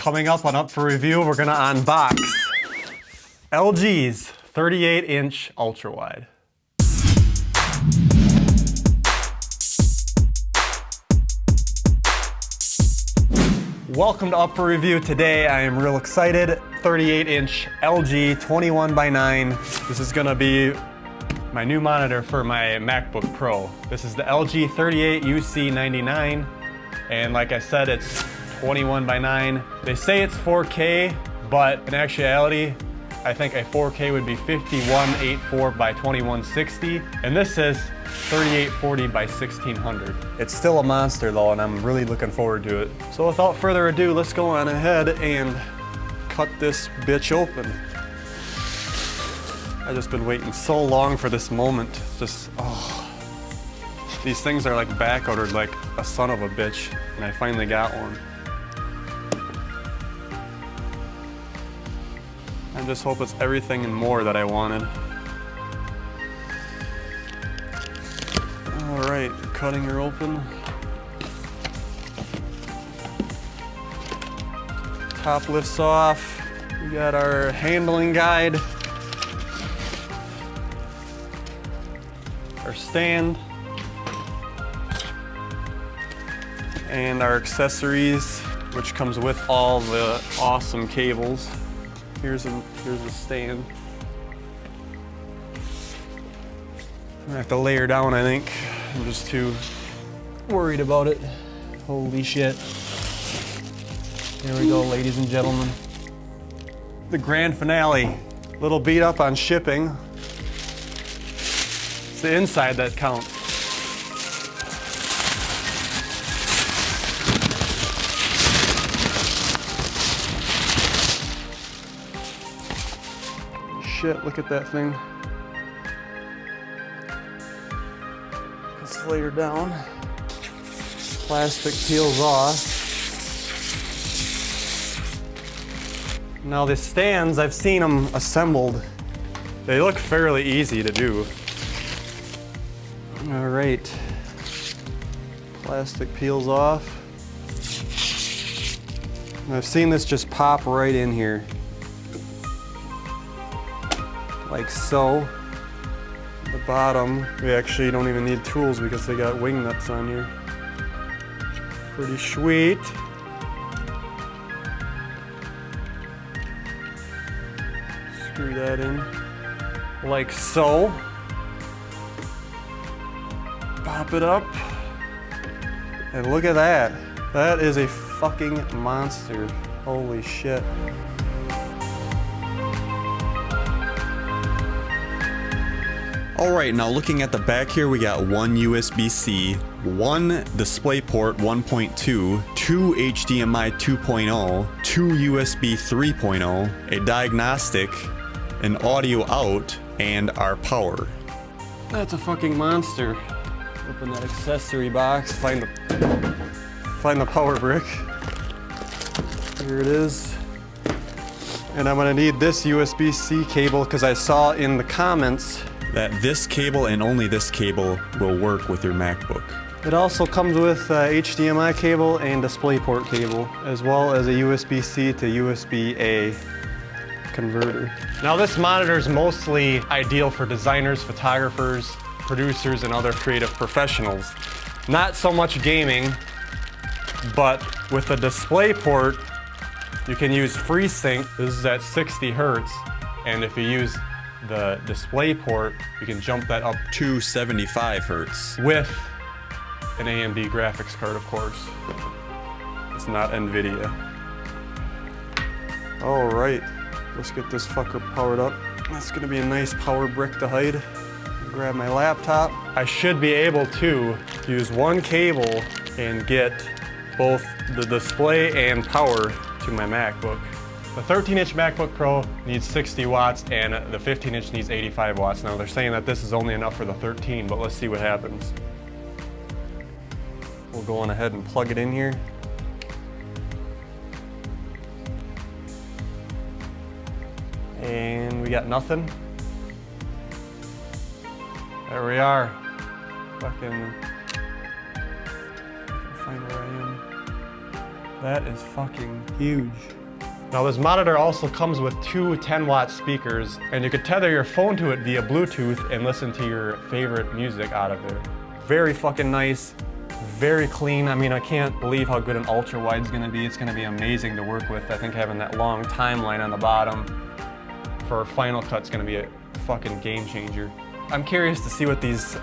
Coming up on Up for Review, we're gonna unbox LG's 38-inch UltraWide. Welcome to Up for Review. Today I am real excited. 38-inch LG 21:9. This is gonna be my new monitor for my MacBook Pro. This is the LG 38 UC99, and like I said, it's 21:9. They say it's 4K, but in actuality, I think a 4K would be 5184 by 2160, and this says 3840 by 1600. It's still a monster though, and I'm really looking forward to it. So without further ado, let's go on ahead and cut this bitch open. I've just been waiting so long for this moment. It's just, oh. These things are like back ordered like a son of a bitch, and I finally got one. I just hope it's everything and more that I wanted. All right, cutting her open. Top lifts off. We got our handling guide. Our stand. And our accessories, which comes with all the awesome cables. Here's a stand. I have to lay her down, I think. I'm just too worried about it. Holy shit. Here we go, ladies and gentlemen. The grand finale. Little beat up on shipping. It's the inside that counts. Shit, look at that thing. Let's lay her down. Plastic peels off. Now the stands, I've seen them assembled. They look fairly easy to do. All right. Plastic peels off. And I've seen this just pop right in here. Like so. The bottom, we actually don't even need tools because they got wing nuts on here. Pretty sweet. Screw that in. Like so. Pop it up. And look at that. That is a fucking monster. Holy shit. Alright, now looking at the back here, we got one USB-C, one DisplayPort 1.2, two HDMI 2.0, two USB 3.0, a diagnostic, an audio out, and our power. That's a fucking monster. Open that accessory box, find the power brick. Here it is. And I'm gonna need this USB-C cable because I saw in the comments that this cable and only this cable will work with your MacBook. It also comes with HDMI cable and DisplayPort cable, as well as a USB-C to USB-A converter. Now this monitor is mostly ideal for designers, photographers, producers, and other creative professionals. Not so much gaming, but with the DisplayPort, you can use FreeSync. This is at 60 Hertz, and if you use the DisplayPort, you can jump that up to 75 Hertz with an AMD graphics card, of course. It's not NVIDIA. All right, let's get this fucker powered up. That's gonna be a nice power brick to hide. Grab my laptop. I should be able to use one cable and get both the display and power to my MacBook. The 13-inch MacBook Pro needs 60 watts and the 15-inch needs 85 watts. Now they're saying that this is only enough for the 13, but let's see what happens. We'll go on ahead and plug it in here. And we got nothing. There we are. Fucking find where I am. That is fucking huge. Now this monitor also comes with two 10-watt speakers, and you can tether your phone to it via Bluetooth and listen to your favorite music out of there. Very fucking nice, very clean. I mean, I can't believe how good an ultra-wide is gonna be. It's gonna be amazing to work with. I think having that long timeline on the bottom for Final Cut's gonna be a fucking game changer. I'm curious to see what these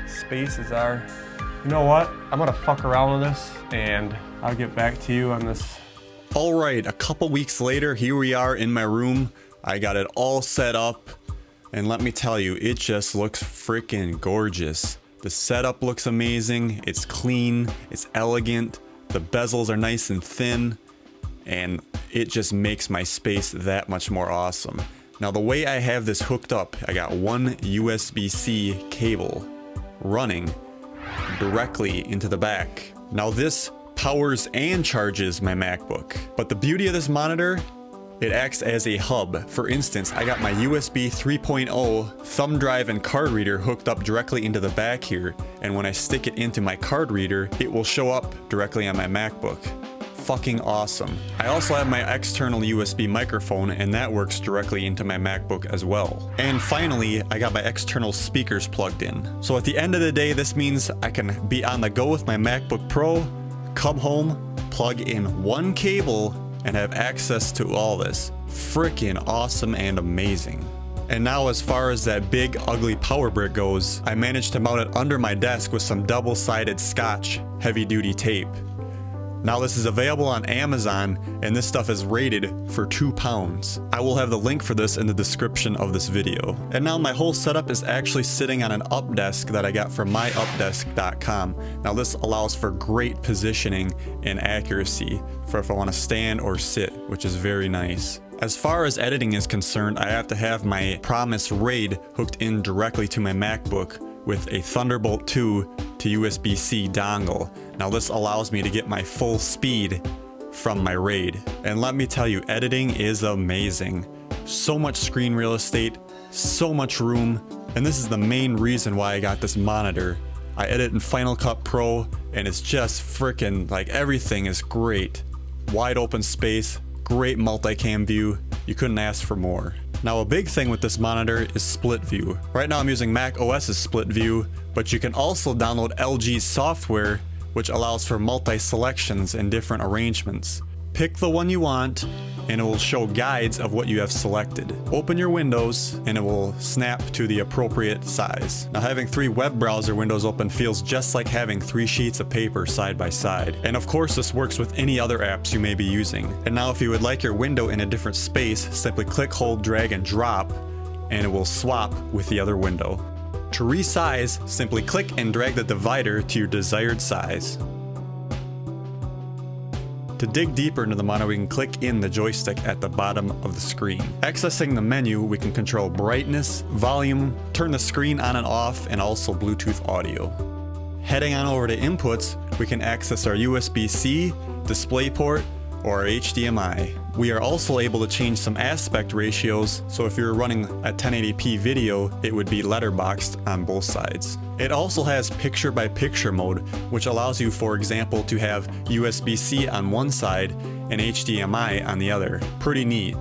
spaces are. You know what? I'm gonna fuck around with this and I'll get back to you on this. All right, a couple weeks later, here we are in my room. I got it all set up, and let me tell you, it just looks freaking gorgeous. The setup looks amazing, it's clean, it's elegant, the bezels are nice and thin, and it just makes my space that much more awesome. Now the way I have this hooked up, I got one USB-C cable running directly into the back. Now this powers and charges my MacBook. But the beauty of this monitor, it acts as a hub. For instance, I got my USB 3.0 thumb drive and card reader hooked up directly into the back here, and when I stick it into my card reader, it will show up directly on my MacBook. Fucking awesome. I also have my external USB microphone, and that works directly into my MacBook as well. And finally, I got my external speakers plugged in. So at the end of the day, this means I can be on the go with my MacBook Pro, come home, plug in one cable, and have access to all this. Freaking awesome and amazing. And now as far as that big ugly power brick goes, I managed to mount it under my desk with some double-sided Scotch heavy duty tape. Now this is available on Amazon, and this stuff is rated for £2. I will have the link for this in the description of this video. And now my whole setup is actually sitting on an up desk that I got from myupdesk.com. Now this allows for great positioning and accuracy for if I want to stand or sit, which is very nice. As far as editing is concerned, I have to have my Promise RAID hooked in directly to my MacBook with a Thunderbolt 2 to USB-C dongle. Now this allows me to get my full speed from my RAID. And let me tell you, editing is amazing. So much screen real estate, so much room, and this is the main reason why I got this monitor. I edit in Final Cut Pro, and it's just freaking like everything is great. Wide open space, great multicam view, you couldn't ask for more. Now a big thing with this monitor is split view. Right now I'm using Mac OS's split view, but you can also download LG's software, which allows for multi-selections and different arrangements. Pick the one you want, and it will show guides of what you have selected. Open your windows, and it will snap to the appropriate size. Now having 3 web browser windows open feels just like having 3 sheets of paper side by side. And of course this works with any other apps you may be using. And now if you would like your window in a different space, simply click, hold, drag, and drop, and it will swap with the other window. To resize, simply click and drag the divider to your desired size. To dig deeper into the monitor, we can click in the joystick at the bottom of the screen. Accessing the menu, we can control brightness, volume, turn the screen on and off, and also Bluetooth audio. Heading on over to inputs, we can access our USB-C, DisplayPort, or our HDMI. We are also able to change some aspect ratios, so if you're running a 1080p video, it would be letterboxed on both sides. It also has picture-by-picture mode, which allows you, for example, to have USB-C on one side and HDMI on the other. Pretty neat.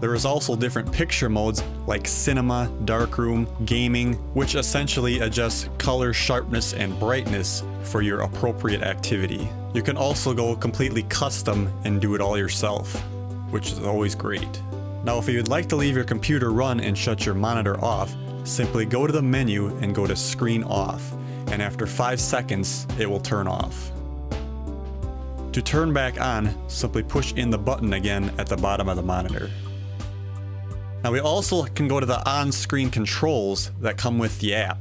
There is also different picture modes like cinema, darkroom, gaming, which essentially adjusts color, sharpness, and brightness for your appropriate activity. You can also go completely custom and do it all yourself, which is always great. Now if you would like to leave your computer run and shut your monitor off, simply go to the menu and go to Screen Off, and after 5 seconds it will turn off. To turn back on, simply push in the button again at the bottom of the monitor. Now we also can go to the on-screen controls that come with the app,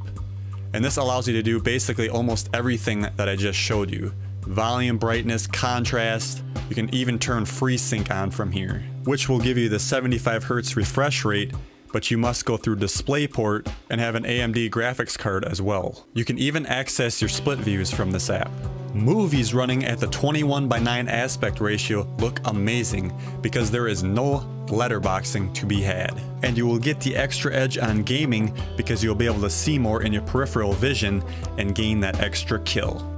and this allows you to do basically almost everything that I just showed you. Volume, brightness, contrast. You can even turn FreeSync on from here, which will give you the 75 Hz refresh rate, but you must go through DisplayPort and have an AMD graphics card as well. You can even access your split views from this app. Movies running at the 21:9 aspect ratio look amazing because there is no letterboxing to be had. And you will get the extra edge on gaming because you'll be able to see more in your peripheral vision and gain that extra kill.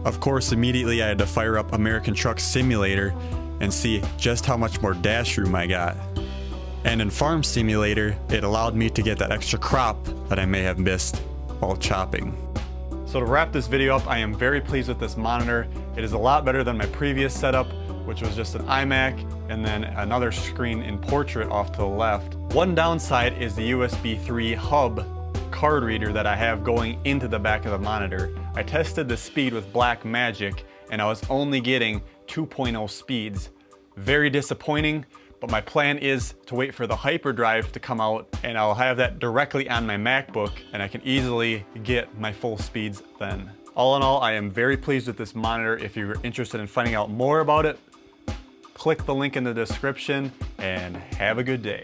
Of course, immediately I had to fire up American Truck Simulator and see just how much more dash room I got. And in Farm Simulator, it allowed me to get that extra crop that I may have missed while chopping. So to wrap this video up, I am very pleased with this monitor. It is a lot better than my previous setup, which was just an iMac and then another screen in portrait off to the left. One downside is the USB 3 hub card reader that I have going into the back of the monitor. I tested the speed with Blackmagic and I was only getting 2.0 speeds. Very disappointing, but my plan is to wait for the hyperdrive to come out and I'll have that directly on my MacBook and I can easily get my full speeds then. All in all, I am very pleased with this monitor. If you're interested in finding out more about it, click the link in the description and have a good day.